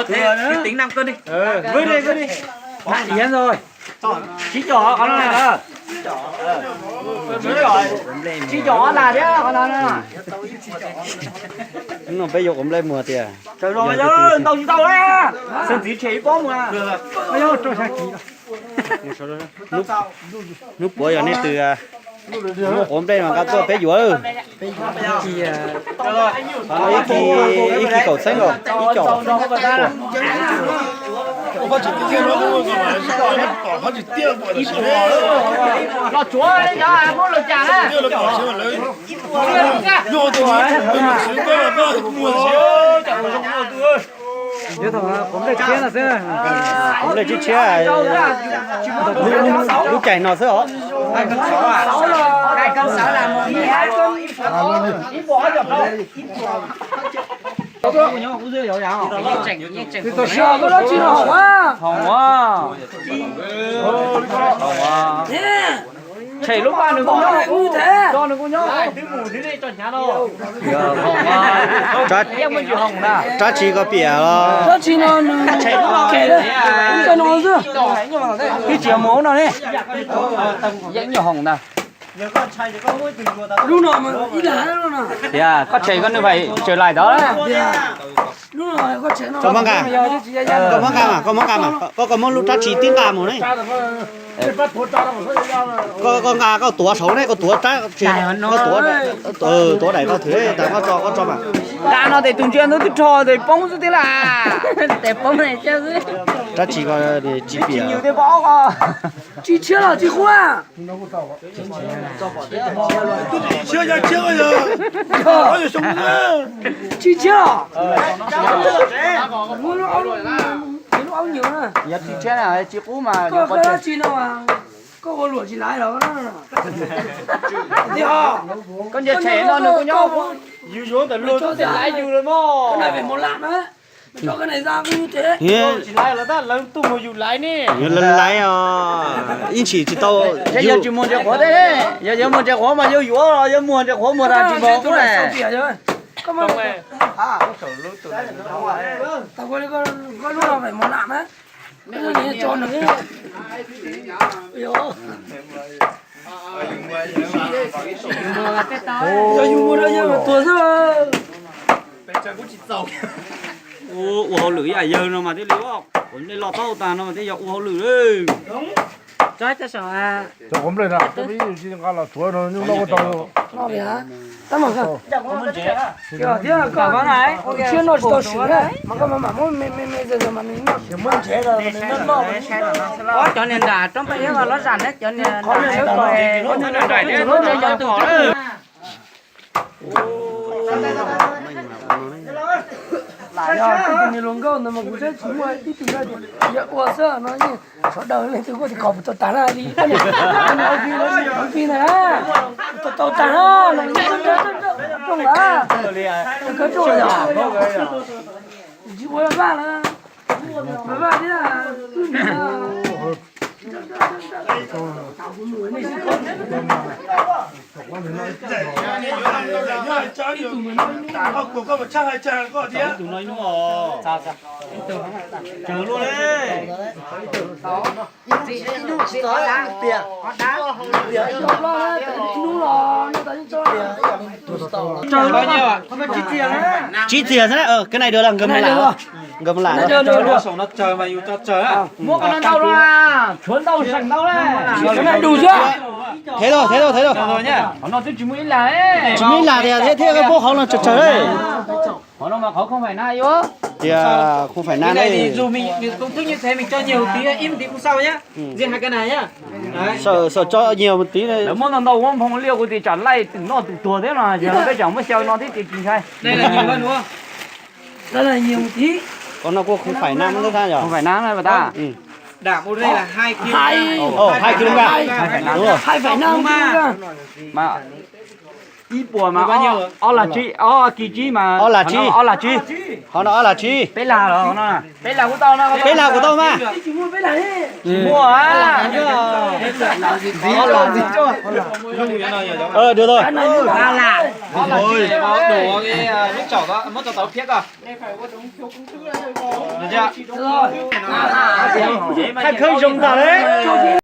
Thế tính 5 cân đi. Vứt đi. Lại yến rồi. Chí chỏ con này đó. Chí chỏ là đấy con này. Nó bây giờ cũng lên mùa tiền. Trời rồi tao chỉ tao đấy. Sơn tí chế có mà. Bây giờ cho sang kỹ. Lúc bữa giờ này từ ốm đây mà các tôi bé dúa Thì ý kỳ cầu xanh rồi ý chỏ nó chúa đấy nhá, muốn lột chả đấy. Nhớ thằng cũng đây chia là thế. cũng đây chia lúc chảy nó sữa 2 cân 6 à? 2 cân 6 là 1 ít bỏ được đâu. Thì tôi sợ cái đó chi nó hỏng quá. Hỏng quá. Chảy lúc ba đừng có nhớ như thế. Cho đừng có nhớ. Thứ mù thế này cho nhá đâu. Em mới chịu hỏng nè. cha chỉ có bìa lo Cho chi nó chảy lúc nào kể đấy. Cho nó chứ. Cái chiều máu nào đấy. Dẫn nhiều hỏng nè. Lúc nào mà ít lá luôn à? Dạ, có chạy con như vậy trở lại đó đấy. Lúc nào có chạy nó. có món cam có món lúc cha chỉ tiếng cam một đấy có ngà có tua xấu đấy có tua cha chỉ có tua này có thứ ta có cho mà Đã nó để tung chuyện nó cứ trò rồi bông rồi thế là. Để bông này chứ. cha chỉ có để chỉ bìa Nhiều thế bỏ co. Chị chia là chị khoa. chưa bây giờ có gì sống nữa Chị chia. Mua nó ăn nhiều nè. Giờ thì chết là chị cũ mà Có cái đó chị nào mà có con lụa chị lái đó nó. Thì con giờ trẻ nó đừng có nhau. Dù xuống từ luôn thì lại dù rồi mò. cái này phải một lạng đấy. Cho cái này ra như thế. Chỉ lại là ta lần tu mà dù lại nè. lần lái in chỉ tao Thế giờ chỉ muốn chơi khó đấy. Giờ muốn chơi khó mà giờ dù rồi giờ muốn chơi khó mà ra chỉ bỏ này. Come on. Tao có lúc nào phải một lạng đấy. Bây giờ này cho nó cái. Giờ dùng mua đây mà tua sao? u hậu lưỡi à giờ nó mà thế liễu không còn đây lọt tao tàn nó mà thế giờ u hậu lưỡi đi Trái ta sợ à? 저 ốm lên à cái ví dụ như là tuổi nó nhưng nó có tao Nó bị hả? Tao mà không. Kiểu thế là có này. Chuyên nó to sữa đấy. Mà có mà mày giờ mà mình nó muốn chế rồi mình nó Có cho nên là trong bây giờ nó rảnh đấy cho nên có nên nó rồi. có nên là đẩy đấy nó chơi cho tụi nó. Lại rồi, cái này luôn con mà cũng sẽ chỉ mua tí tí ra thì giờ qua sơ nó như số đầu lên từ có thì có một tán ra đi. Cái này phi này á. Tao tán á, nó không á. Cái chỗ rồi. Chỉ có ba là. Ba đi là. có một trang hai trang có gì á tụi nó nó sao chờ luôn đấy Trời bao nhiêu ạ? chỉ tiền đấy cái này được là gầm lại nó chờ mà yêu cho chờ á Mua con ăn đâu ra? Chuẩn đâu sành đâu đấy. Cái này đủ chưa? thế rồi Rồi nhá. Nó chỉ muốn là ấy. chỉ mới là thế cái bố họ là chờ đấy Nó mà khó không phải nai yếu. thì không phải nan Cái này thì đấy dù mình công thức như thế mình cho nhiều tí im tí cũng sau nhá. Riêng hai cái này nhá. Đấy. sợ cho nhiều một tí này Nếu mà lần đầu không liều của thì chọn lại nó từ tua thế mà giờ cái chẳng mới xeo nó thế thì kinh khai. Đây là nhiều hơn đúng không? Đây là nhiều một tí. còn nó không phải nan nữa sao nhỉ Không phải nán này mà ta. Đạm ở đây là 2 kg. 2 kg đúng rồi 2,5 kg. Mà 一波嘛，bao nhiêu rồi? là chi, kỳ chi mà, là chi. là chi, họ nói là chi bé là rồi nó, bé là của tao nó, bé là của tôi mà chỉ mua bé là hết mua á, được rồi Ôi, đồ cái nước chảo đó, mất cho tao thiết à. Được chưa? rồi Thằng khơi dùng tao đấy